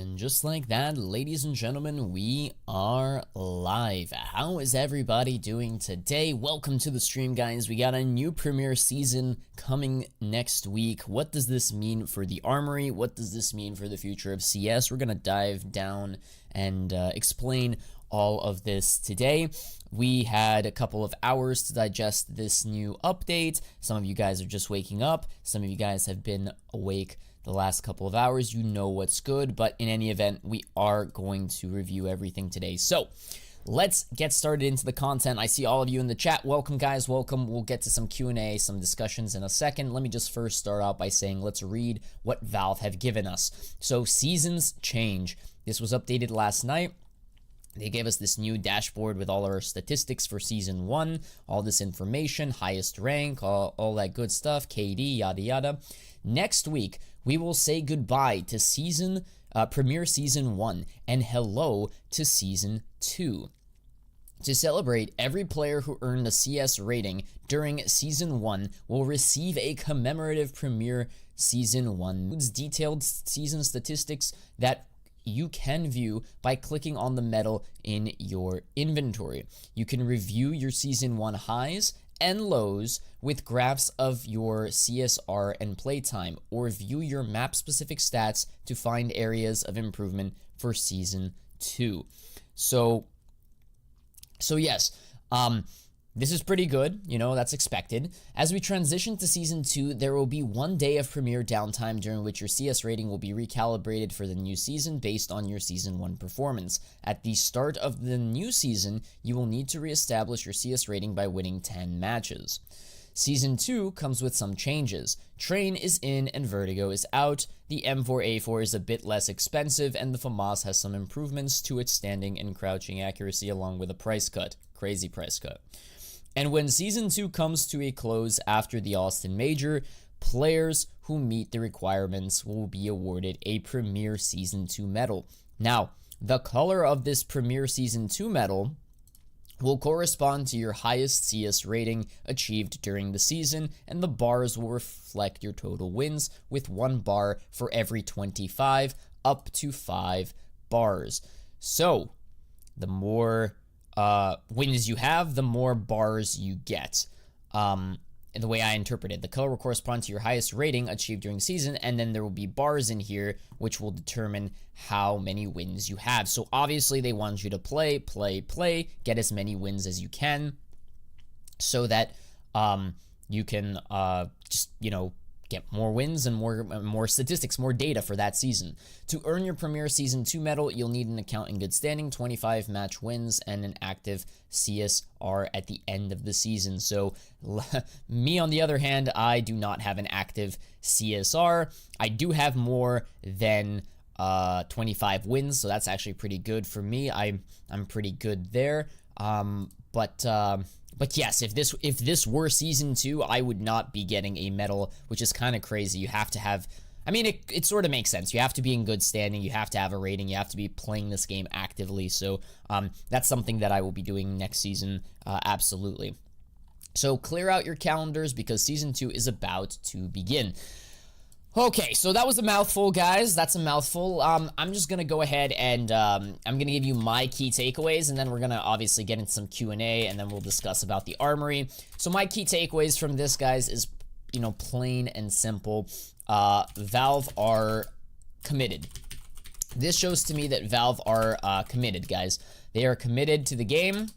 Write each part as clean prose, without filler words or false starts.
And just like that, ladies and gentlemen, we are live. How is everybody doing today? Welcome to the stream, guys. We got a new premiere season coming next week. What does this mean for the Armory? What does this mean for the future of CS? We're going to dive down and explain all of this today. We had a couple of hours to digest this new update. Some of you guys are just waking up. Some of you guys have been awake the last couple of hours. You know what's good, but in any event, we are going to review everything today. So let's get started into the content. I see all of you in the chat. Welcome, guys. Welcome. We'll get to some Q&A, some discussions in a second. Let me just first start out by saying let's read what Valve have given us. So seasons change. This was updated last night. They gave us this new dashboard with all our statistics for Season 1, all this information, highest rank, all that good stuff, KD, yada yada. Next week, we will say goodbye to Premier Season 1 and hello to Season 2. To celebrate, every player who earned a CS rating during Season 1 will receive a commemorative Premier Season 1. It's detailed season statistics that you can view by clicking on the medal in your inventory. You can review your Season 1 highs and lows with graphs of your CSR and playtime, or view your map-specific stats to find areas of improvement for Season 2. So yes, this is pretty good, you know, that's expected. As we transition to Season 2, there will be 1 day of premiere downtime during which your CS rating will be recalibrated for the new season based on your Season 1 performance. At the start of the new season, you will need to reestablish your CS rating by winning 10 matches. Season 2 comes with some changes. Train is in and Vertigo is out. The M4A4 is a bit less expensive, and the FAMAS has some improvements to its standing and crouching accuracy along with a price cut. Crazy price cut. And when Season 2 comes to a close after the Austin Major, players who meet the requirements will be awarded a Premier Season 2 medal. Now, the color of this Premier Season 2 medal will correspond to your highest CS rating achieved during the season, and the bars will reflect your total wins, with 1 bar for every 25 up to 5 bars. So, the more wins you have, the more bars you get. And the way I interpret it, the color will correspond to your highest rating achieved during the season, and then there will be bars in here which will determine how many wins you have. So obviously they want you to play, get as many wins as you can, so that you can just, you know, get more wins and more statistics, more data for that season. To earn your Premier Season 2 medal, you'll need an account in good standing, 25 match wins, and an active CSR at the end of the season. So me, on the other hand, I do not have an active CSR. I do have more than 25 wins, so that's actually pretty good for me. I'm pretty good there. But yes, if this were Season 2, I would not be getting a medal, which is kind of crazy. You have to have, I mean, it sort of makes sense. You have to be in good standing, you have to have a rating, you have to be playing this game actively. So that's something that I will be doing next season, absolutely. So clear out your calendars because Season 2 is about to begin. Okay, so that was a mouthful, guys. That's a mouthful. I'm just gonna go ahead and I'm gonna give you my key takeaways, and then we're gonna obviously get into some Q&A, and then we'll discuss about the Armory. So my key takeaways from this, guys, is, you know, plain and simple. Valve are committed. This shows to me that Valve are committed, guys. They are committed to the game.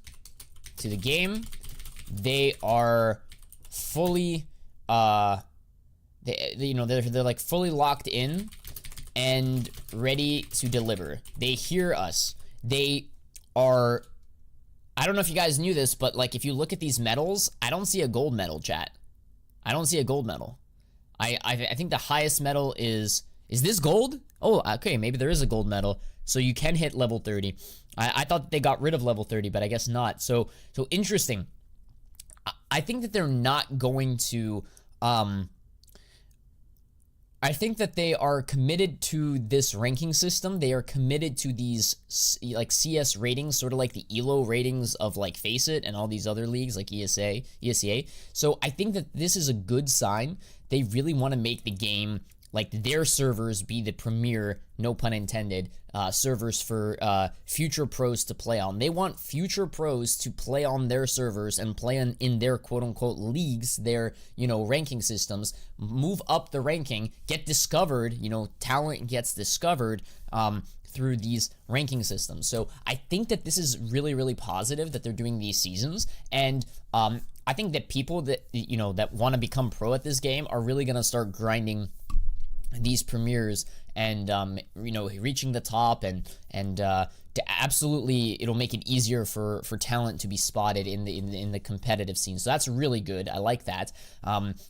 They are fully they're like fully locked in and ready to deliver. They hear us. They are, I don't know if you guys knew this, but like if you look at these medals, I don't see a gold medal, chat. I don't see a gold medal. I think the highest medal is this gold? Oh, okay, maybe there is a gold medal. So you can hit level 30. I thought they got rid of level 30, but I guess not. So interesting. I think that they're not going to I think that they are committed to this ranking system. They are committed to these like CS ratings, sort of like the ELO ratings of like Faceit and all these other leagues like ESEA. So I think that this is a good sign. They really want to make the game like their servers be the premier, no pun intended, servers for future pros to play on. They want future pros to play on their servers and play in their quote-unquote leagues, their, ranking systems, move up the ranking, get discovered, talent gets discovered through these ranking systems. So I think that this is really, really positive that they're doing these seasons. And I think that people that, that want to become pro at this game are really going to start grinding these premieres and reaching the top, and to absolutely, it'll make it easier for talent to be spotted in the competitive scene. So that's really good. I like that.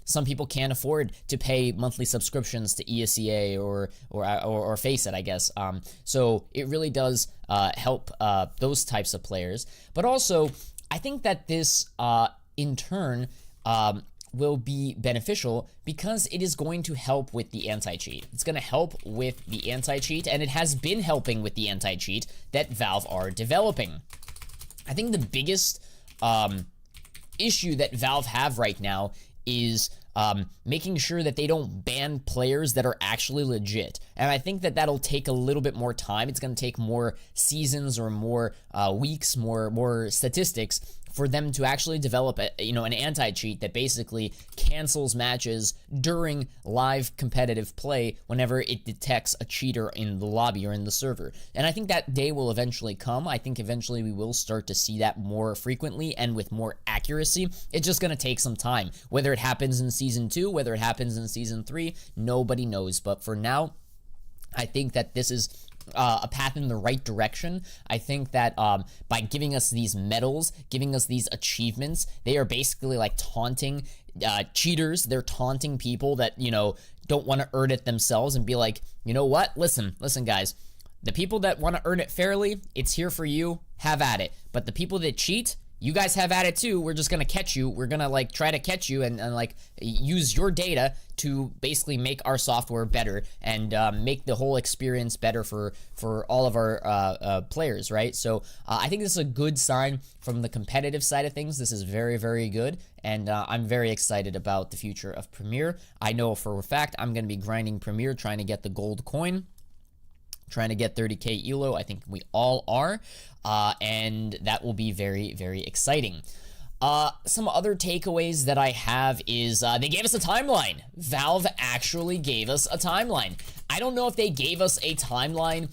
Some people can't afford to pay monthly subscriptions to ESEA or Face It, I guess. So it really does help those types of players. But also, I think that this in turn will be beneficial because it is going to help with the anti-cheat. It's going to help with the anti-cheat, and it has been helping with the anti-cheat that Valve are developing. I think the biggest issue that Valve have right now is making sure that they don't ban players that are actually legit. And I think that that'll take a little bit more time. It's going to take more seasons or more weeks, more statistics for them to actually develop an anti-cheat that basically cancels matches during live competitive play whenever it detects a cheater in the lobby or in the server. And I think that day will eventually come. I think eventually we will start to see that more frequently and with more accuracy. It's just going to take some time. Whether it happens in Season 2, whether it happens in Season 3, nobody knows. But for now, I think that this is a path in the right direction. I think that by giving us these medals, giving us these achievements, they are basically like taunting cheaters. They're taunting people that, don't want to earn it themselves and be like, you know what? Listen, guys. The people that want to earn it fairly, it's here for you. Have at it. But the people that cheat, you guys have at it too. We're just going to catch you. We're going to try to catch you and use your data to basically make our software better and make the whole experience better for all of our players, right? So I think this is a good sign from the competitive side of things. This is very, very good. And I'm very excited about the future of Premier. I know for a fact I'm going to be grinding Premier, trying to get the gold coin, trying to get 30k ELO. I think we all are. And that will be very, very exciting. Some other takeaways that I have is they gave us a timeline. Valve actually gave us a timeline. I don't know if they gave us a timeline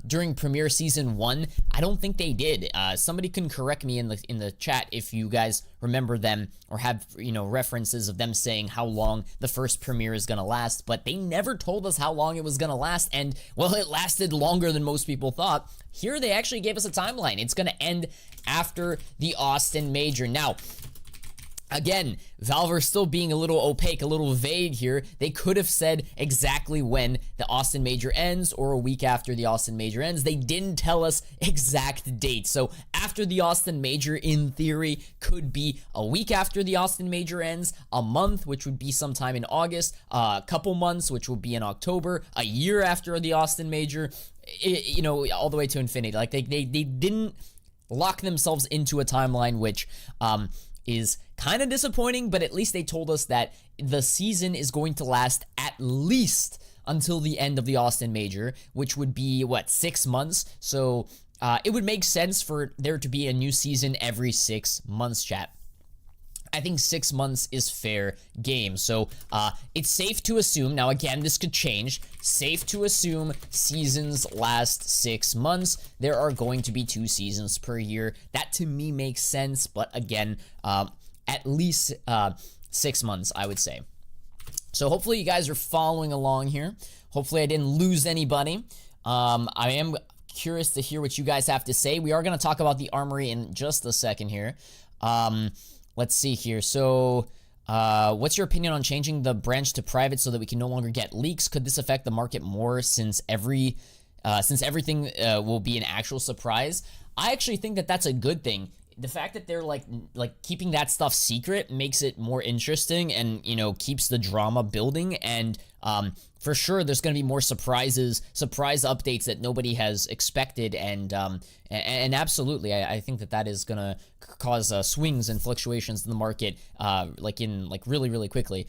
during Premier Season 1. I don't think they did. Somebody can correct me in the chat if you guys remember them or have references of them saying how long the first Premier is gonna last, but they never told us how long it was gonna last, and well, it lasted longer than most people thought. Here they actually gave us a timeline. It's gonna end after the Austin Major. Now, again, Valve are still being a little opaque, a little vague here. They could have said exactly when the Austin Major ends or a week after the Austin Major ends. They didn't tell us exact dates. So after the Austin Major, in theory, could be a week after the Austin Major ends, a month, which would be sometime in August, a couple months, which would be in October, a year after the Austin Major, all the way to infinity. Like they didn't lock themselves into a timeline, which is kind of disappointing, but at least they told us that the season is going to last at least until the end of the Austin Major, which would be, 6 months? So it would make sense for there to be a new season every 6 months, chat. I think 6 months is fair game. So it's safe to assume, now again, this could change, safe to assume seasons last 6 months. There are going to be 2 seasons per year. That to me makes sense, but again, at least 6 months, I would say. So hopefully you guys are following along here. Hopefully I didn't lose anybody. I am curious to hear what you guys have to say. We are going to talk about the Armory in just a second here. Let's see here. So, what's your opinion on changing the branch to private so that we can no longer get leaks? Could this affect the market more since everything will be an actual surprise? I actually think that that's a good thing. the fact that they're like keeping that stuff secret makes it more interesting, and keeps the drama building. And for sure there's going to be more surprise updates that nobody has expected, and absolutely I think that is going to cause swings and fluctuations in the market really quickly.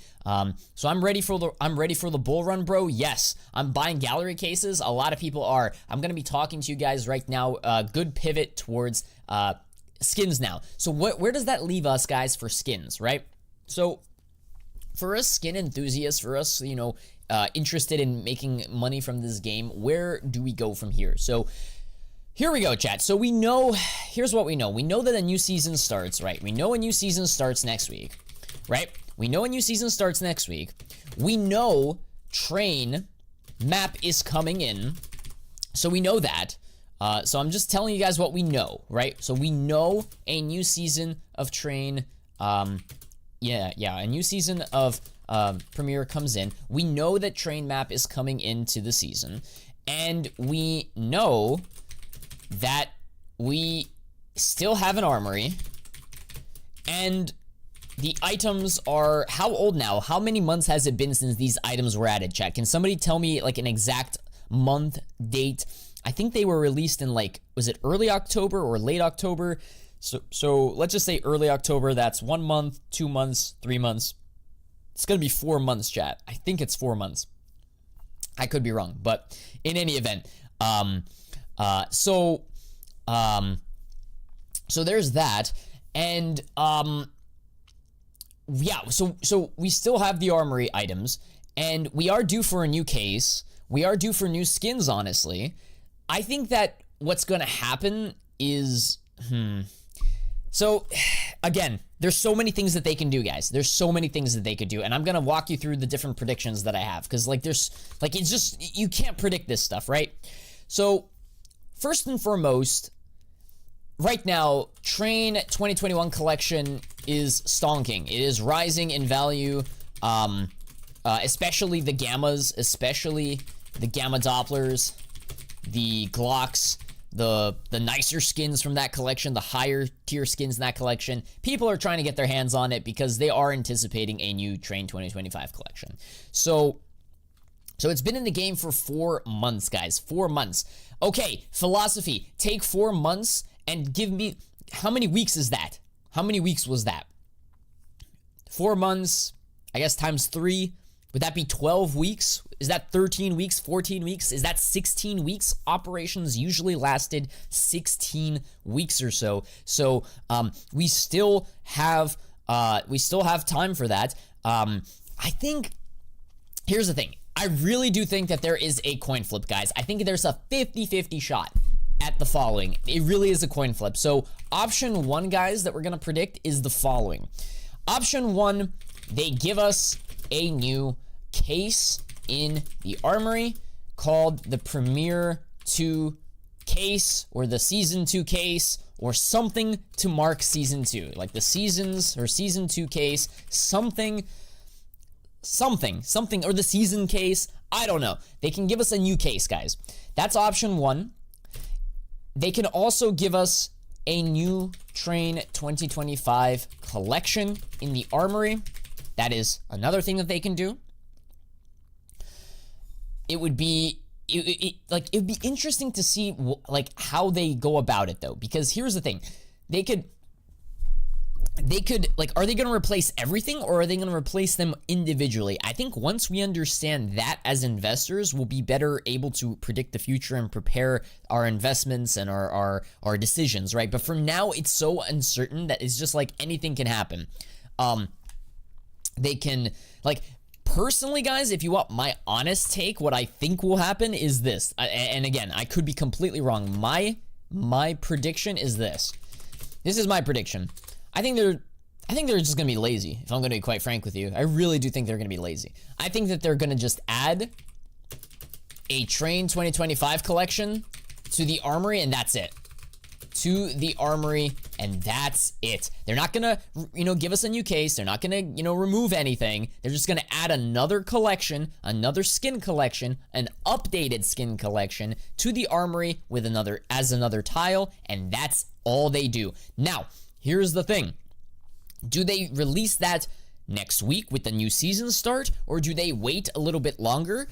So I'm ready for the bull run, bro. Yes, I'm buying gallery cases. A lot of people are. I'm going to be talking to you guys right now. Good pivot towards skins now. So where does that leave us, guys, for skins, right? So for us skin enthusiasts, for us, interested in making money from this game, where do we go from here? So here we go, chat. So here's what we know. We know that a new season starts, right? We know a new season starts next week, right? We know a new season starts next week. We know train map is coming in. So we know that. So I'm just telling you guys what we know, right? So we know a new season of train, a new season of Premiere comes in. We know that train map is coming into the season, and we know that we still have an armory, and the items are how old now? How many months has it been since these items were added, chat? Can somebody tell me like an exact month, date? I think they were released in was it early October or late October? So let's just say early October. That's 1 month, 2 months, 3 months. It's gonna be 4 months, chat. I think it's 4 months. I could be wrong, but in any event, so there's that, and so we still have the armory items, and we are due for a new case. We are due for new skins, honestly. I think that what's gonna happen is, so again, there's so many things that they can do, guys. There's so many things that they could do, and I'm gonna walk you through the different predictions that I have, because it's just, you can't predict this stuff, right? So first and foremost, right now, Train 2021 collection is stonking. It is rising in value, especially the gammas, especially the gamma Dopplers, the Glocks, the nicer skins from that collection, the higher tier skins in that collection. People are trying to get their hands on it because they are anticipating a new Train 2025 collection. So it's been in the game for 4 months, guys. 4 months. Okay, philosophy. Take 4 months and give me, how many weeks is that? How many weeks was that? 4 months, I guess, times 3. Would that be 12 weeks? Is that 13 weeks, 14 weeks? Is that 16 weeks? Operations usually lasted 16 weeks or so. So we still have time for that. I think, here's the thing. I really do think that there is a coin flip, guys. I think there's a 50-50 shot at the following. It really is a coin flip. So option 1, guys, that we're going to predict is the following. Option 1, they give us a new case in the Armory called the Premiere 2 case, or the Season 2 case, or something to mark Season 2. Like the Seasons or Season 2 case, something, or the Season case. I don't know. They can give us a new case, guys. That's option 1. They can also give us a new Train 2025 collection in the Armory. That is another thing that they can do. It would be it'd be interesting to see how they go about it, though, because here's the thing. They could are they going to replace everything, or are they going to replace them individually? I think once we understand that as investors, we'll be better able to predict the future and prepare our investments and our decisions, right? But for now, it's so uncertain that it's just like anything can happen. They can, personally, guys, if you want my honest take, what I think will happen is this. And again, I could be completely wrong. My prediction is this. This is my prediction. I think they're just going to be lazy, if I'm going to be quite frank with you. I really do think they're going to be lazy. I think that they're going to just add a Train 2025 collection to the Armory, and that's it. To the Armory, and that's it. They're not gonna, give us a new case. They're not gonna, remove anything. They're just gonna add another collection, another skin collection, an updated skin collection to the Armory with another tile, and that's all they do. Now, here's the thing. Do they release that next week with the new season start, or do they wait a little bit longer?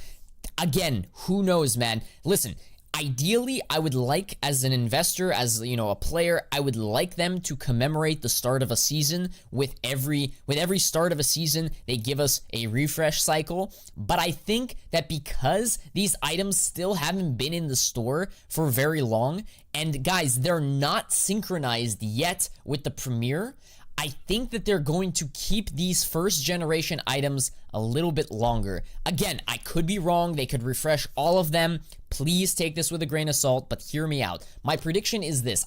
Again, who knows, man? Listen, ideally, I would like, as an investor, as a player, I would like them to commemorate the start of a season with every start of a season. They give us a refresh cycle. But I think that because these items still haven't been in the store for very long, and guys, they're not synchronized yet with the premiere, I think that they're going to keep these first generation items a little bit longer. Again, I could be wrong. They could refresh all of them. Please take this with a grain of salt, but hear me out. My prediction is this.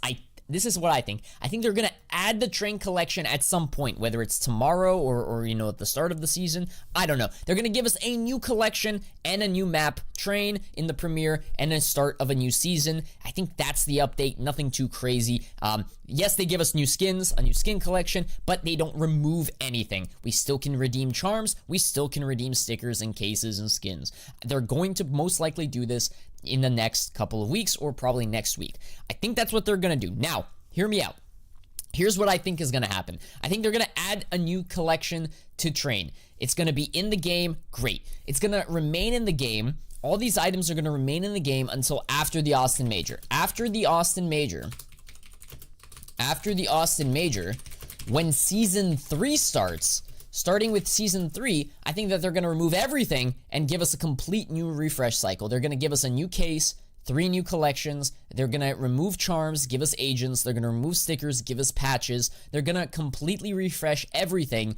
This is what I think. I think they're going to add the train collection at some point, whether it's tomorrow or at the start of the season. I don't know. They're going to give us a new collection and a new map, train in the premiere, and a start of a new season. I think that's the update. Nothing too crazy. Yes, they give us new skins, a new skin collection, but they don't remove anything. We still can redeem charms. We still can redeem stickers and cases and skins. They're going to most likely do this in the next couple of weeks, or probably next week. I think that's what they're going to do. Now, hear me out. Here's what I think is going to happen. I think they're going to add a new collection to train. It's going to be in the game. Great. It's going to remain in the game. All these items are going to remain in the game until after the Austin Major. After the Austin Major, when Season 3 starts, starting with Season 3, I think that they're going to remove everything and give us a complete new refresh cycle. They're going to give us a new case, 3 new collections. They're going to remove charms, give us agents. They're going to remove stickers, give us patches. They're going to completely refresh everything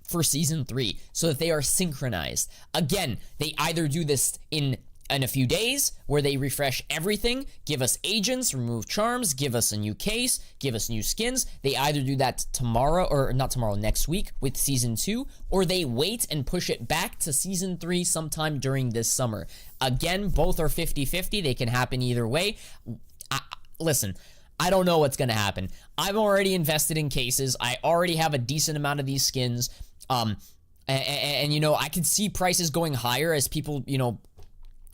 for Season 3 so that they are synchronized. Again, they either do this in a few days where they refresh everything, give us agents, remove charms, give us a new case, give us new skins. They either do that tomorrow, or not tomorrow, next week with Season 2, or they wait and push it back to Season 3 sometime during this summer. Again, both are 50-50. They can happen either way. Listen, I don't know what's going to happen. I'm already invested in cases. I already have a decent amount of these skins. And I can see prices going higher as people,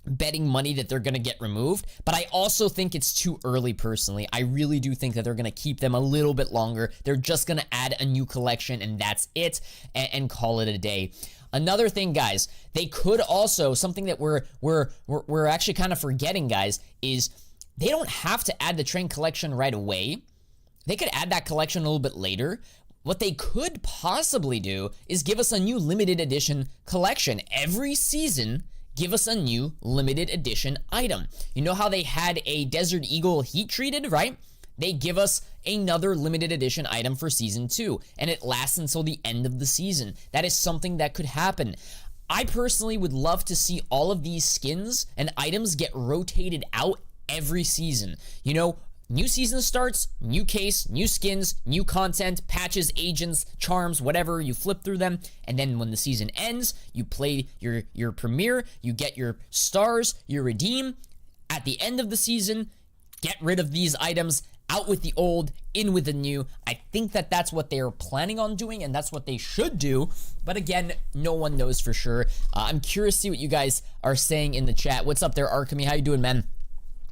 betting money that they're going to get removed, but I also think it's too early personally. I really do think that they're going to keep them a little bit longer. They're just going to add a new collection and that's it, and call it a day. Another thing, guys, they could also, something that we're actually kind of forgetting, guys, is they don't have to add the train collection right away. They could add that collection a little bit later. What they could possibly do is give us a new limited edition collection every season. Give us a new limited edition item. You know how they had a Desert Eagle heat treated, right? They give us another limited edition item for Season 2, and it lasts until the end of the season. That is something that could happen. I personally would love to see all of these skins and items get rotated out every season. New season starts, new case, new skins, new content, patches, agents, charms, whatever, you flip through them, and then when the season ends, you play your premiere, you get your stars, you redeem. At the end of the season, get rid of these items, out with the old, in with the new. I think that that's what they are planning on doing, and that's what they should do, but again, no one knows for sure. I'm curious to see what you guys are saying in the chat. What's up there, Arkami? How you doing, man?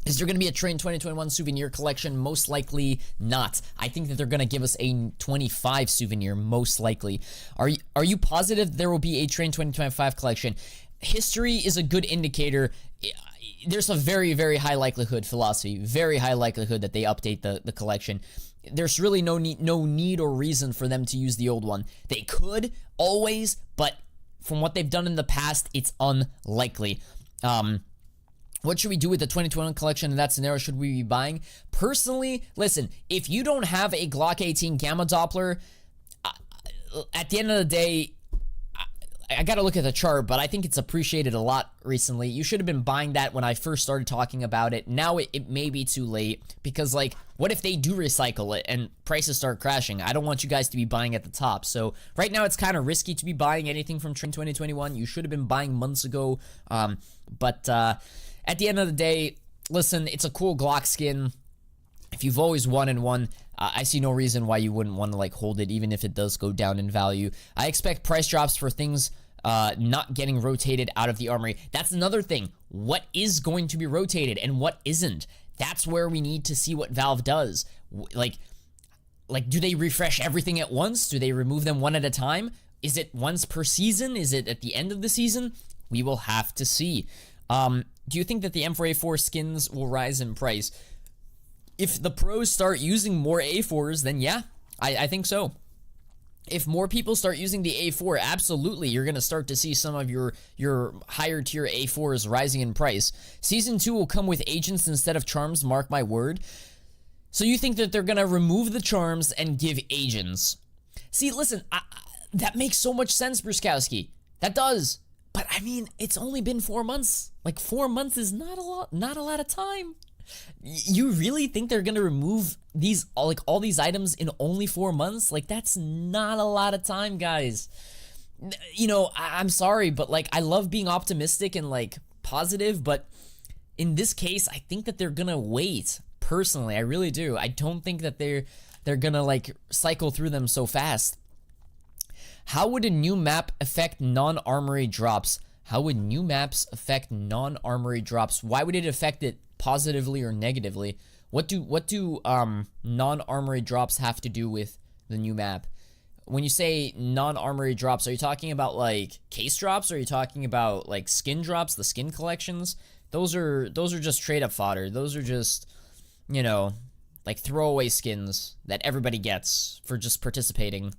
Is there going to be a Train 2021 souvenir collection? Most likely not. I think that they're going to give us a 25 souvenir, most likely. Are you positive there will be a Train 2025 collection? History is a good indicator. There's a very, very high likelihood, very high likelihood that they update the collection. There's really no need or reason for them to use the old one. They could, always, but from what they've done in the past, it's unlikely. What should we do with the 2021 collection in that scenario? Should we be buying? Personally, listen, if you don't have a Glock 18 Gamma Doppler, at the end of the day, I gotta look at the chart, but I think it's appreciated a lot recently. You should have been buying that when I first started talking about it. Now it may be too late, because what if they do recycle it and prices start crashing? I don't want you guys to be buying at the top. So right now it's kind of risky to be buying anything from Train 2021. You should have been buying months ago, but at the end of the day, listen, it's a cool Glock skin. If you've always wanted one, I see no reason why you wouldn't want to hold it, even if it does go down in value. I expect price drops for things not getting rotated out of the armory. That's another thing. What is going to be rotated and what isn't? That's where we need to see what Valve does. Like, do they refresh everything at once? Do they remove them one at a time? Is it once per season? Is it at the end of the season? We will have to see. Do you think that the M4A4 skins will rise in price? If the pros start using more A4s, then yeah, I think so. If more people start using the A4, absolutely, you're going to start to see some of your higher tier A4s rising in price. Season 2 will come with agents instead of charms, mark my word. So you think that they're going to remove the charms and give agents? See, listen, that makes so much sense, Bruskowski. That does. But I mean, it's only been 4 months. Like 4 months is not a lot of time. You really think they're gonna remove these all these items in only 4 months? Like, that's not a lot of time, guys. You know, I'm sorry, but like, I love being optimistic and like positive, but in this case, I think that they're gonna wait. Personally, I really do. I don't think that they're gonna like cycle through them so fast. How would a new map affect non-armory drops? How would new maps affect non-armory drops? Why would it affect it positively or negatively? What do non-armory drops have to do with the new map? When you say non-armory drops, are you talking about like case drops? Or are you talking about like skin drops, the skin collections? Those are just trade up fodder. Those are just, you know, like throwaway skins that everybody gets for just participating.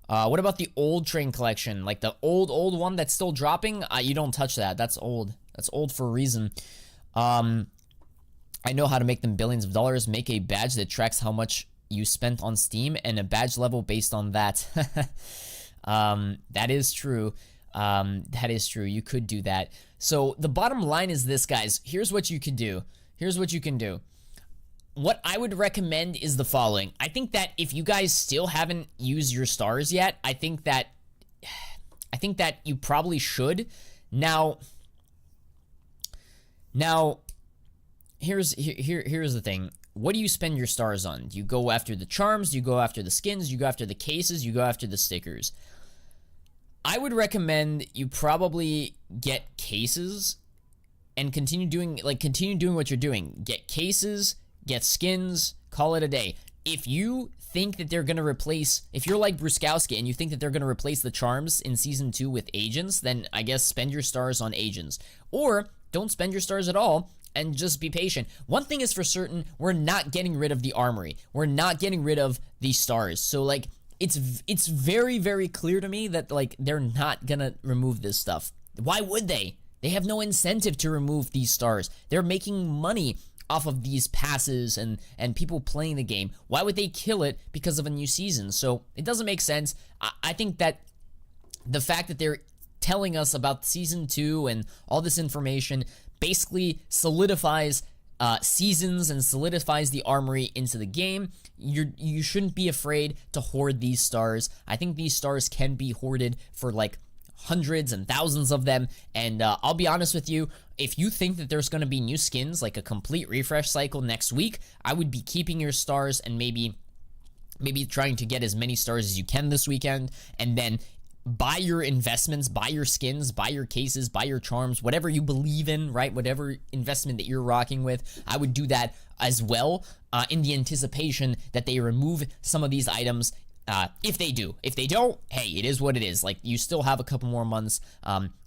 What about the old train collection? Like the old one that's still dropping? You don't touch that. That's old. That's old for a reason. I know how to make them billions of dollars. Make a badge that tracks how much you spent on Steam and a badge level based on that. That is true. That is true. You could do that. So the bottom line is this, guys. Here's what you can do. Here's what you can do. What I would recommend is the following. I think that if you guys still haven't used your stars yet, I think that you probably should. Now here's the thing. What do you spend your stars on? Do you go after the charms? Do you go after the skins? Do you go after the cases? Do you go after the stickers? I would recommend you probably get cases and continue doing what you're doing. Get cases, get skins, call it a day. If you think that they're going to replace, if you're like Bruskowski and you think that they're going to replace the charms in Season 2 with agents, then I guess spend your stars on agents. Or don't spend your stars at all and just be patient. One thing is for certain, we're not getting rid of the armory. We're not getting rid of the stars. So like, it's very, very clear to me that like they're not going to remove this stuff. Why would they? They have no incentive to remove these stars. They're making money off of these passes and people playing the game. Why would they kill it because of a new season? So it doesn't make sense. I think that the fact that they're telling us about Season 2 and all this information basically solidifies seasons and solidifies the armory into the game. You shouldn't be afraid to hoard these stars. I think these stars can be hoarded for like hundreds and thousands of them, and I'll be honest with you, if you think that there's going to be new skins, like a complete refresh cycle next week, I would be keeping your stars and maybe trying to get as many stars as you can this weekend, and then buy your investments, buy your skins, buy your cases, buy your charms, whatever you believe in, right? Whatever investment that you're rocking with, I would do that as well, in the anticipation that they remove some of these items. If they do. If they don't, hey, it is what it is. Like, you still have a couple more months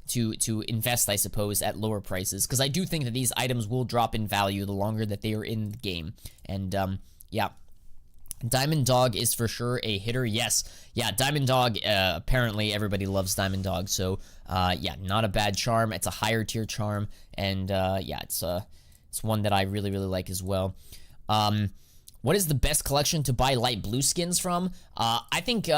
to invest, I suppose, at lower prices, because I do think that these items will drop in value the longer that they are in the game. And yeah, Diamond Dog is for sure a hitter. Yes, yeah, Diamond Dog, apparently everybody loves Diamond Dog, so yeah, not a bad charm. It's a higher tier charm, and yeah, it's one that I really, really like as well. What is the best collection to buy light blue skins from? I think,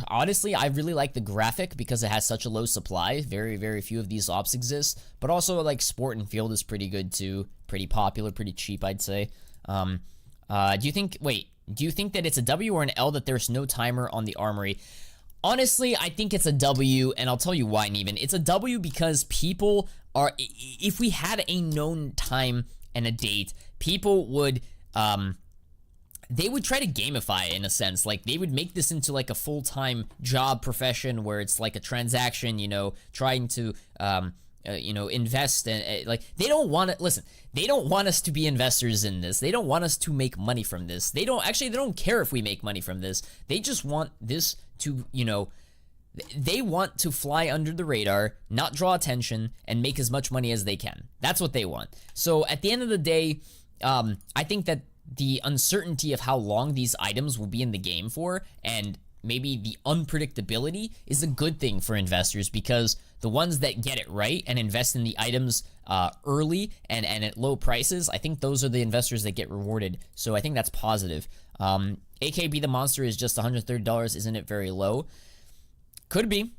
honestly, I really like the graphic because it has such a low supply. Very, very few of these ops exist. But also, like, Sport and Field is pretty good, too. Pretty popular, pretty cheap, I'd say. Do you think that it's a W or an L that there's no timer on the Armory? Honestly, I think it's a W, and I'll tell you why, Neven. It's a W because people are... If we had a known time and a date, people would... they would try to gamify it in a sense. Like, they would make this into like a full-time job profession where it's like a transaction, you know, trying to you know, invest in like, they don't want to listen. They don't want us to be investors in this. They don't want us to make money from this. They don't care if we make money from this. They just want this to, you know, they want to fly under the radar, not draw attention, and make as much money as they can. That's what they want. So at the end of the day, I think that the uncertainty of how long these items will be in the game for, and maybe the unpredictability, is a good thing for investors, because the ones that get it right and invest in the items early and at low prices, I think those are the investors that get rewarded. So I think that's positive. AKB the Monster is just $130. Isn't it very low? Could be.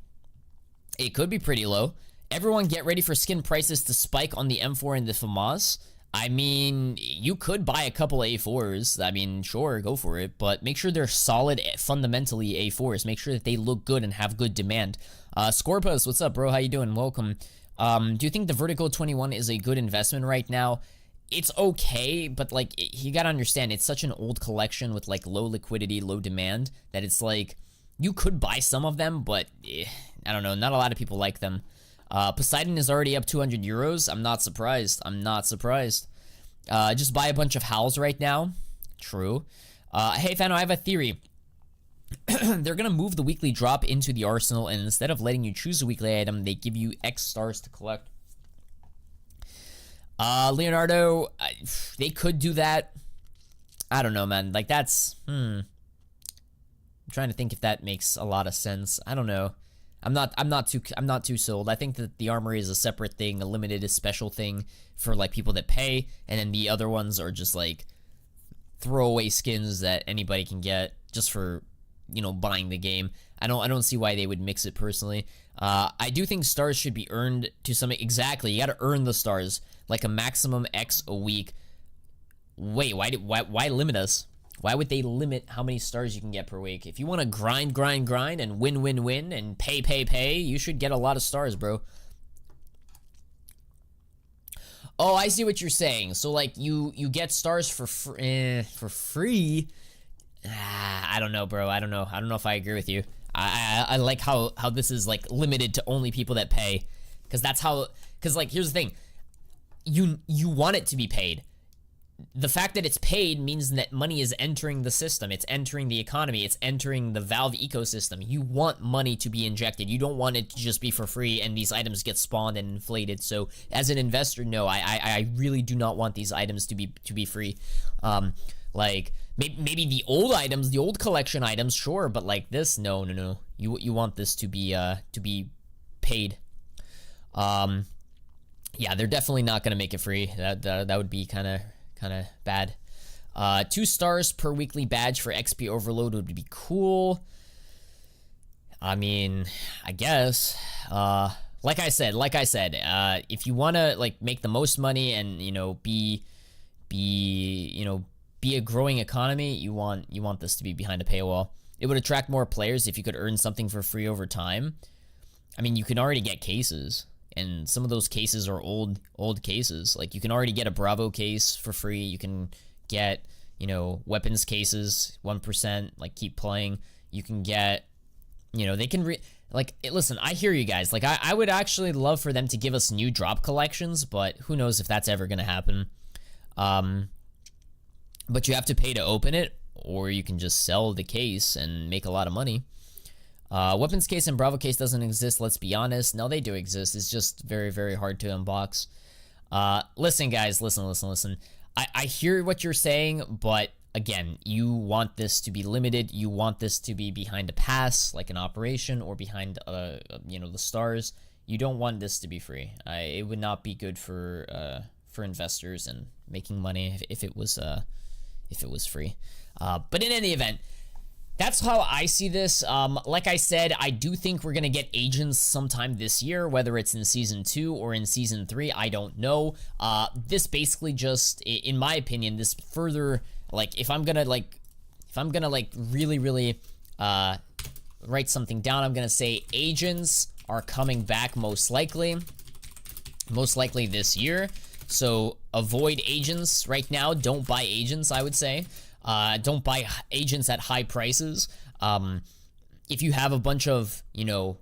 It could be pretty low. Everyone get ready for skin prices to spike on the M4 and the FAMAS. I mean, you could buy a couple A4s. I mean, sure, go for it. But make sure they're solid, fundamentally A4s. Make sure that they look good and have good demand. Scorpus, what's up, bro? How you doing? Welcome. Do you think the Vertigo 21 is a good investment right now? It's okay, but, like, you gotta understand, it's such an old collection with, like, low liquidity, low demand, that it's, like, you could buy some of them, but, I don't know, not a lot of people like them. Poseidon is already up 200 euros. I'm not surprised. I'm not surprised. Just buy a bunch of howls right now. True. Hey, Fano, I have a theory. They're gonna move the weekly drop into the arsenal, and instead of letting you choose a weekly item, they give you X stars to collect. Leonardo, they could do that. I don't know, man. Like, that's, I'm trying to think if that makes a lot of sense. I don't know. I'm not too sold. I think that the Armory is a separate thing, a limited, a special thing for, like, people that pay, and then the other ones are just, like, throwaway skins that anybody can get just for, you know, buying the game. I don't see why they would mix it personally. I do think stars should be earned to some, exactly. You got to earn the stars, like a maximum X a week. Wait, why limit us? Why would they limit how many stars you can get per week? If you want to grind and win and pay, you should get a lot of stars, bro. Oh, I see what you're saying. So, like, you get stars for free. I don't know, bro. I don't know if I agree with you. I like how this is, like, limited to only people that pay, because that's how. Because, like, here's the thing. You want it to be paid. The fact that it's paid means that money is entering the system. It's entering the economy. It's entering the Valve ecosystem. You want money to be injected. You don't want it to just be for free and these items get spawned and inflated. So as an investor, no, I really do not want these items to be free. Like, maybe the old items, the old collection items, sure, but like this, no. You want this to be paid. Yeah, they're definitely not gonna make it free. That would be kind of bad. 2 stars per weekly badge for XP overload would be cool. I mean, I guess. Like I said, if you want to, like, make the most money and, you know, be a growing economy, you want this to be behind a paywall. It would attract more players if you could earn something for free over time. I mean, you can already get cases, and some of those cases are old cases. Like, you can already get a Bravo case for free. You can get, you know, weapons cases, 1%, like, keep playing. You can get, you know, they can like, listen, I hear you guys. Like, I would actually love for them to give us new drop collections, but who knows if that's ever gonna happen. But you have to pay to open it, or you can just sell the case and make a lot of money. Weapons case and Bravo case doesn't exist, let's be honest. No, they do exist. It's just very, very hard to unbox. Listen, guys, listen. I hear what you're saying, but again, you want this to be limited. You want this to be behind a pass, like an operation, or behind, you know, the stars. You don't want this to be free. It would not be good for investors and making money if it was free. But in any event, that's how I see this. Like I said, I do think we're going to get agents sometime this year, whether it's in Season 2 or in Season 3, I don't know. This basically just, in my opinion, this further, like, if I'm going to really write something down, I'm going to say agents are coming back most likely this year. So avoid agents right now. Don't buy agents, I would say. Don't buy agents at high prices. If you have a bunch of,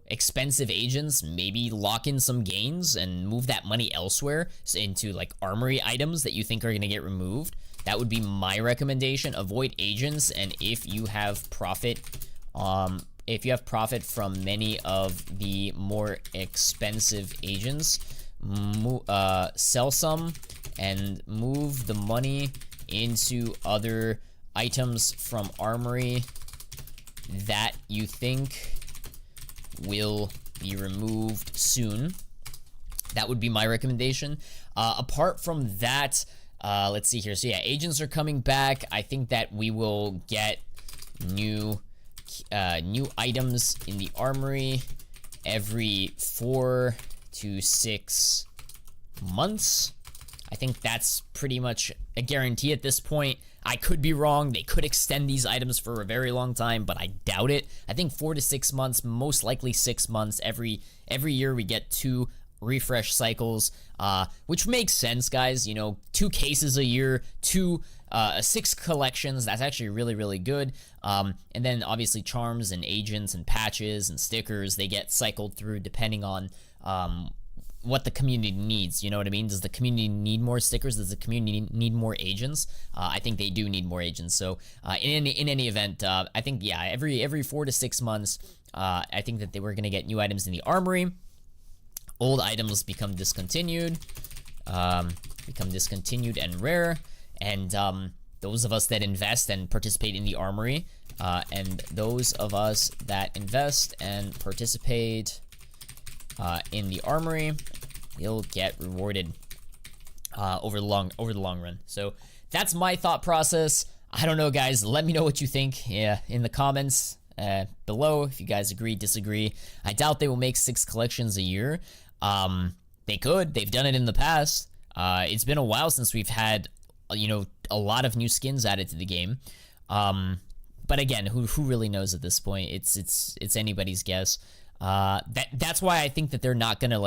expensive agents, maybe lock in some gains and move that money elsewhere into like Armory items that you think are going to get removed. That would be my recommendation. Avoid agents, and if you have profit from many of the more expensive agents, sell some and move the money into other items from Armory that you think will be removed soon. That would be my recommendation. Apart from that, let's see here. So yeah, agents are coming back. I think that we will get new items in the Armory every 4 to 6 months. I think that's pretty much a guarantee at this point. I could be wrong. They could extend these items for a very long time, but I doubt it. I think 4 to 6 months, most likely 6 months. Every year we get 2 refresh cycles, which makes sense, guys. 2 cases a year, 6 collections. That's actually really, really good. And then obviously charms and agents and patches and stickers, they get cycled through depending on what the community needs. You know what I mean? Does the community need more stickers? Does the community need more agents? I think they do need more agents. So in any event, I think, yeah, every 4 to 6 months, I think that we're gonna get new items in the Armory. Old items become discontinued and rare. And those of us that invest and participate in the Armory, and those of us that invest and participate in the Armory, you'll get rewarded over the long run. So that's my thought process. I don't know, guys. Let me know what you think in the comments below. If you guys agree, disagree. I doubt they will make 6 collections a year. They could. They've done it in the past. It's been a while since we've had a lot of new skins added to the game. But again, who really knows at this point? It's anybody's guess. That's why I think that they're not gonna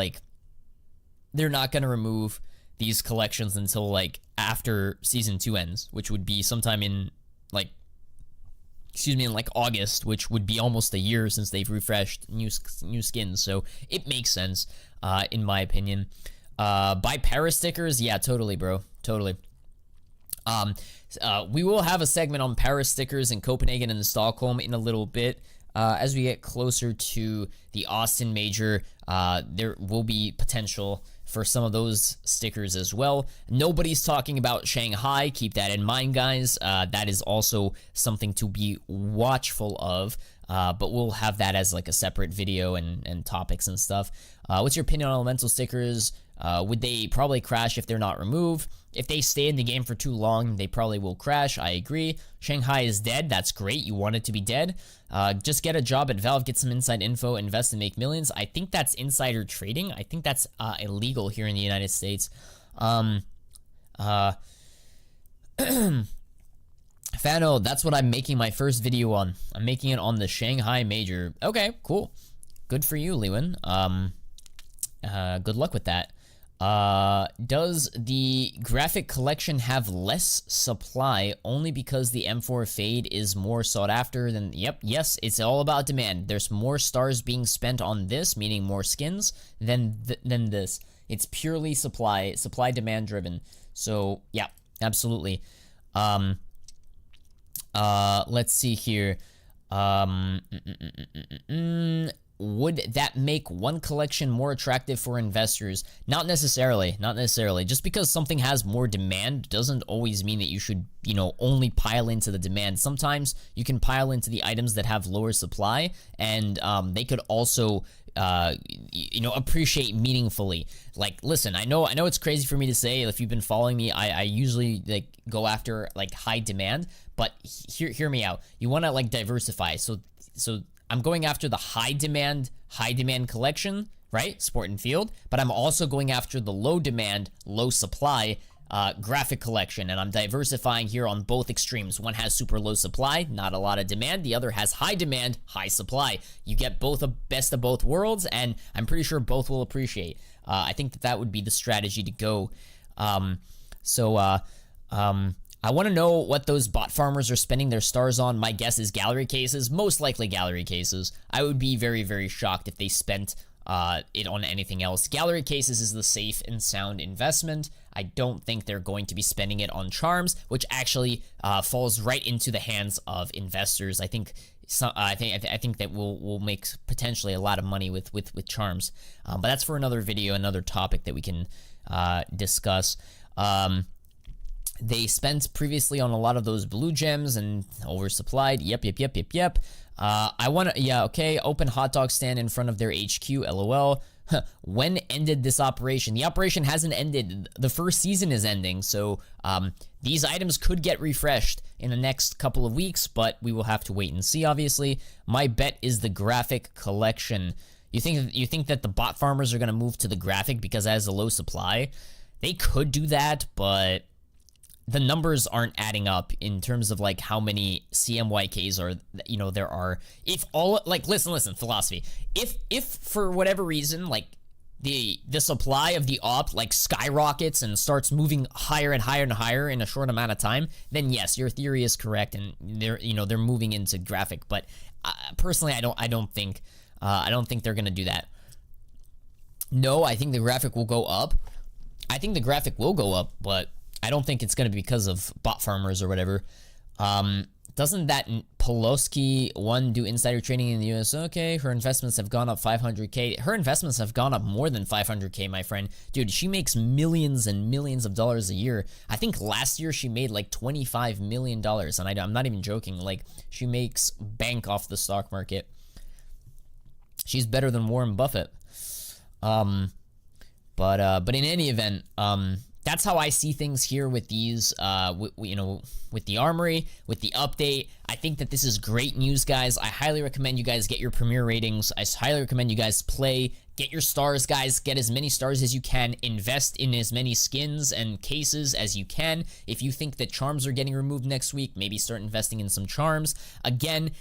remove these collections until like after season 2 ends, which would be sometime in like August, which would be almost a year since they've refreshed new skins. So it makes sense, in my opinion. Buy para stickers, yeah, totally, bro, totally. We will have a segment on para stickers in Copenhagen and Stockholm in a little bit. As we get closer to the Austin Major, there will be potential for some of those stickers as well. Nobody's talking about Shanghai. Keep that in mind, guys. That is also something to be watchful of, but we'll have that as like a separate video and topics and stuff. What's your opinion on elemental stickers? Would they probably crash if they're not removed? If they stay in the game for too long, they probably will crash. I agree. Shanghai is dead. That's great. You want it to be dead. Just get a job at Valve, get some inside info, invest and make millions. I think that's insider trading. I think that's illegal here in the United States. Fano, that's what I'm making my first video on. I'm making it on the Shanghai Major. Okay, cool. Good for you, Lewin. Good luck with that. Does the graphic collection have less supply only because the M4 Fade is more sought after than... Yep, yes, it's all about demand. There's more stars being spent on this, meaning more skins, than this. It's purely supply-demand driven. So, yeah, absolutely. Let's see here. Would that make one collection more attractive for investors? Not necessarily. Not necessarily. Just because something has more demand doesn't always mean that you should, only pile into the demand. Sometimes you can pile into the items that have lower supply, and they could also, appreciate meaningfully. Like, listen, I know it's crazy for me to say. If you've been following me, I usually go after high demand, but hear me out. You want to diversify. So I'm going after the high demand collection, right? Sport and Field, but I'm also going after the low demand, low supply graphic collection, and I'm diversifying here on both extremes. One has super low supply, not a lot of demand. The other has high demand, high supply. You get both a best of both worlds, and I'm pretty sure both will appreciate. I think that would be the strategy to go. I want to know what those bot farmers are spending their stars on. My guess is gallery cases, most likely gallery cases. I would be very, very shocked if they spent it on anything else. Gallery cases is the safe and sound investment. I don't think they're going to be spending it on charms, which actually falls right into the hands of investors. I think that we'll make potentially a lot of money with charms, but that's for another video, another topic that we can discuss. They spent previously on a lot of those blue gems and oversupplied. Yep. Okay. Open hot dog stand in front of their HQ. LOL. When ended this operation? The operation hasn't ended. The first season is ending, so these items could get refreshed in the next couple of weeks, but we will have to wait and see, obviously. My bet is the graphic collection. You think that the bot farmers are going to move to the graphic because it has a low supply? They could do that, but the numbers aren't adding up in terms of like how many CMYKs there are. If all, like, listen, philosophy. If for whatever reason, like the supply of the op like skyrockets and starts moving higher and higher and higher in a short amount of time, then yes, your theory is correct, and they're moving into graphic. But personally, I don't think they're gonna do that. No, I think the graphic will go up. But I don't think it's going to be because of bot farmers or whatever. Doesn't that Poloski one do insider trading in the US? Okay, her investments have gone up 500K. Her investments have gone up more than 500K, my friend. Dude, she makes millions and millions of dollars a year. I think last year she made like $25 million, and I'm not even joking. Like, she makes bank off the stock market. She's better than Warren Buffett. But in any event, that's how I see things here with these, with the Armory, with the update. I think that this is great news, guys. I highly recommend you guys get your Premier ratings. I highly recommend you guys play. Get your stars, guys. Get as many stars as you can. Invest in as many skins and cases as you can. If you think that charms are getting removed next week, maybe start investing in some charms. Again,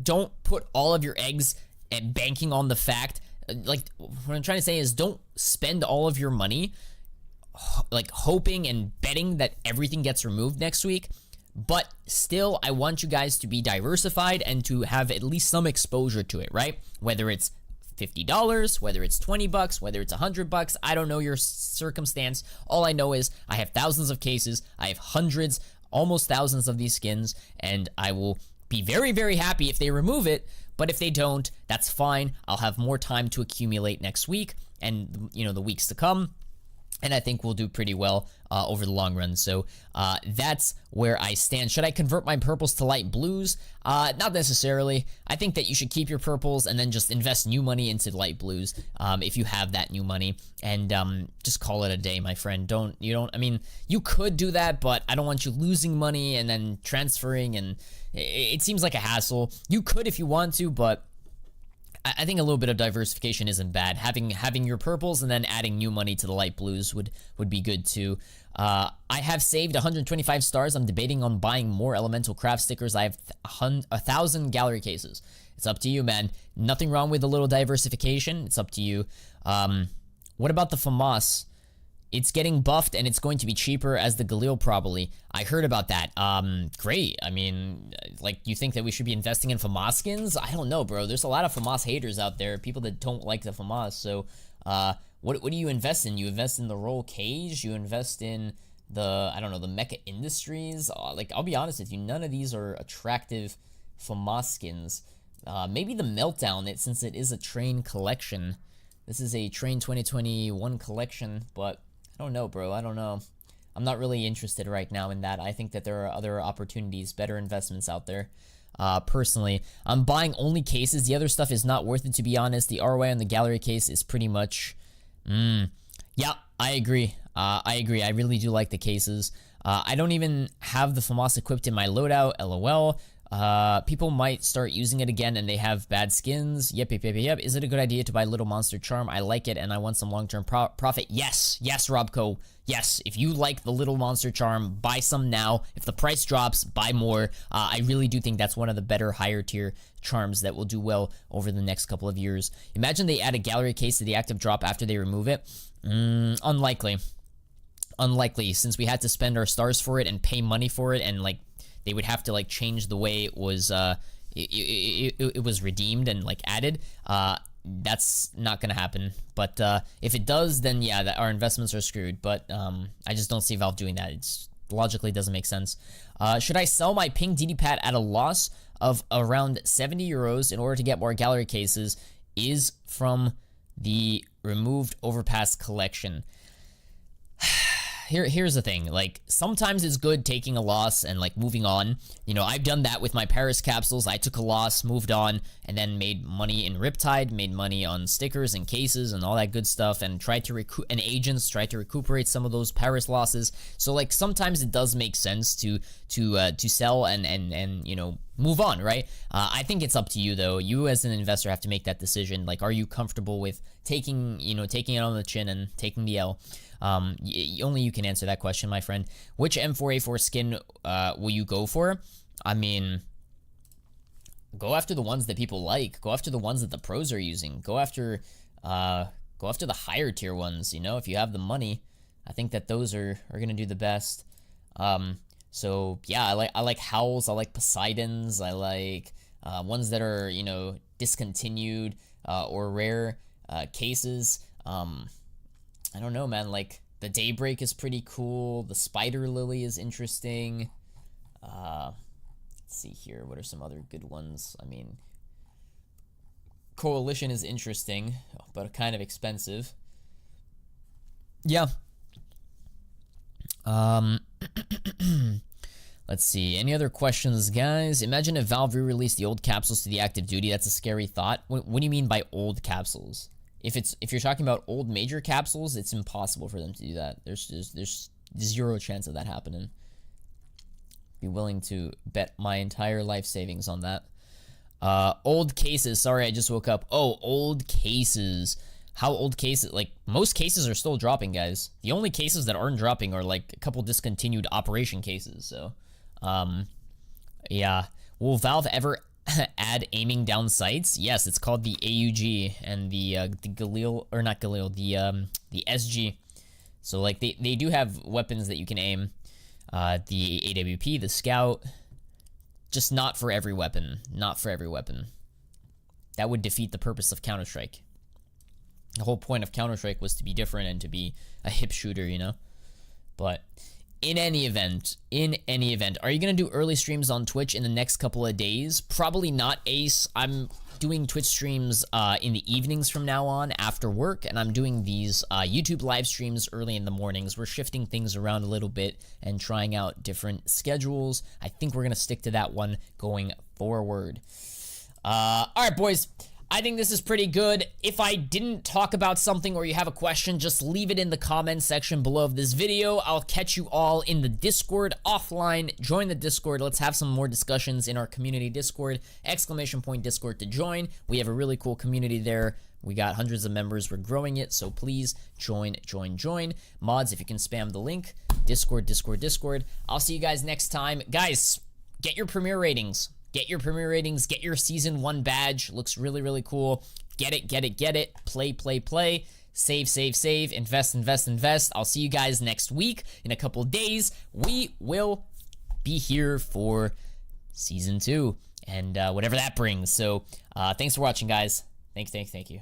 don't put all of your eggs and banking on the fact, like, what I'm trying to say is don't spend all of your money like hoping and betting that everything gets removed next week. But still, I want you guys to be diversified and to have at least some exposure to it, right? Whether it's $50, whether it's $20, whether it's $100, I don't know your circumstance. All I know is I have thousands of cases, I have hundreds, almost thousands of these skins, and I will be very, very happy if they remove it. But if they don't, that's fine. I'll have more time to accumulate next week and the weeks to come. And I think we'll do pretty well over the long run. So that's where I stand. Should I convert my purples to light blues? Not necessarily. I think that you should keep your purples and then just invest new money into light blues if you have that new money, and just call it a day, my friend. I mean, you could do that, but I don't want you losing money and then transferring, and it seems like a hassle. You could if you want to, but I think a little bit of diversification isn't bad. Having your purples and then adding new money to the light blues would be good too. I have saved 125 stars. I'm debating on buying more elemental craft stickers. I have 1,000 gallery cases. It's up to you, man. Nothing wrong with a little diversification. It's up to you. What about the FAMAS? It's getting buffed and it's going to be cheaper as the Galil, probably. I heard about that. Great. I mean, like, you think that we should be investing in FAMAS skins? I don't know, bro. There's a lot of FAMAS haters out there, people that don't like the FAMAS. So, what do you invest in? You invest in the Roll Cage? You invest in the, I don't know, the Mecha Industries? Like, I'll be honest with you, none of these are attractive FAMAS skins. Maybe the Meltdown, since it is a Train collection. This is a Train 2021 collection, but I don't know, bro. I don't know. I'm not really interested right now in that. I think that there are other opportunities, better investments out there. Personally, I'm buying only cases. The other stuff is not worth it, to be honest. The ROI on the gallery case is pretty much... Yeah, I agree. I really do like the cases. I don't even have the FAMAS equipped in my loadout. LOL. People might start using it again and they have bad skins. Yep. Is it a good idea to buy Little Monster Charm? I like it and I want some long-term profit. Yes, Robco. Yes, if you like the Little Monster Charm, buy some now. If the price drops, buy more. I really do think that's one of the better higher tier charms that will do well over the next couple of years. Imagine they add a gallery case to the active drop after they remove it. Unlikely. unlikely, since we had to spend our stars for it and pay money for it, and like they would have to like change the way it was it was redeemed and like added. That's not gonna happen. But if it does, then yeah, our investments are screwed. But I just don't see Valve doing that. It's logically doesn't make sense. Should I sell my ping DD pad at a loss of around 70 euros in order to get more gallery cases? Is from the removed overpass collection. Here's the thing, like, sometimes it's good taking a loss and like moving on. You know, I've done that with my Paris capsules. I took a loss, moved on, and then made money in Riptide, made money on stickers and cases and all that good stuff, and tried to agents tried to recuperate some of those Paris losses. So like sometimes it does make sense to sell and you know, move on, right? I think it's up to you though. You as an investor have to make that decision. Like, are you comfortable with taking it on the chin and taking the L? Only you can answer that question, my friend. Which M4A4 skin will you go for? I mean, go after the ones that people like. Go after the ones that the pros are using. Go after the higher tier ones. You know, if you have the money, I think that those are gonna do the best. So yeah, I like Howls. I like Poseidons. I like ones that are, you know, discontinued or rare cases. I don't know, man. Like, the Daybreak is pretty cool. The Spider Lily is interesting. Let's see here. What are some other good ones? I mean, Coalition is interesting, but kind of expensive. Yeah. Let's see. Any other questions, guys? Imagine if Valve re-released the old capsules to the active duty. That's a scary thought. What do you mean by old capsules? If you're talking about old major capsules, it's impossible for them to do that. There's zero chance of that happening. Be willing to bet my entire life savings on that. Old cases. Sorry, I just woke up. Oh, old cases. How old cases? Like, most cases are still dropping, guys. The only cases that aren't dropping are like a couple discontinued operation cases. So, yeah. Will Valve ever add aiming down sights? Yes, it's called the AUG and the Galil, or not Galil, the SG. So like they do have weapons that you can aim. The AWP, the Scout, just not for every weapon. Not for every weapon. That would defeat the purpose of Counter-Strike. The whole point of Counter-Strike was to be different and to be a hip shooter, you know? But in any event, are you going to do early streams on Twitch in the next couple of days? Probably not, Ace. I'm doing Twitch streams in the evenings from now on after work, and I'm doing these YouTube live streams early in the mornings. We're shifting things around a little bit and trying out different schedules. I think we're going to stick to that one going forward. All right, boys. I think this is pretty good. If I didn't talk about something or you have a question, just leave it in the comment section below of this video. I'll catch you all in the Discord offline. Join the Discord. Let's have some more discussions in our community Discord. ! Discord to join. We have a really cool community there. We got hundreds of members. We're growing it, so please join. Mods, if you can spam the link. Discord. I'll see you guys next time. Guys, get your Premier ratings. Get your Premier ratings, get your Season 1 badge. Looks really, really cool. Get it. Play. Save. Invest. I'll see you guys next week. In a couple days, we will be here for Season 2 and whatever that brings. So, thanks for watching, guys. Thank you.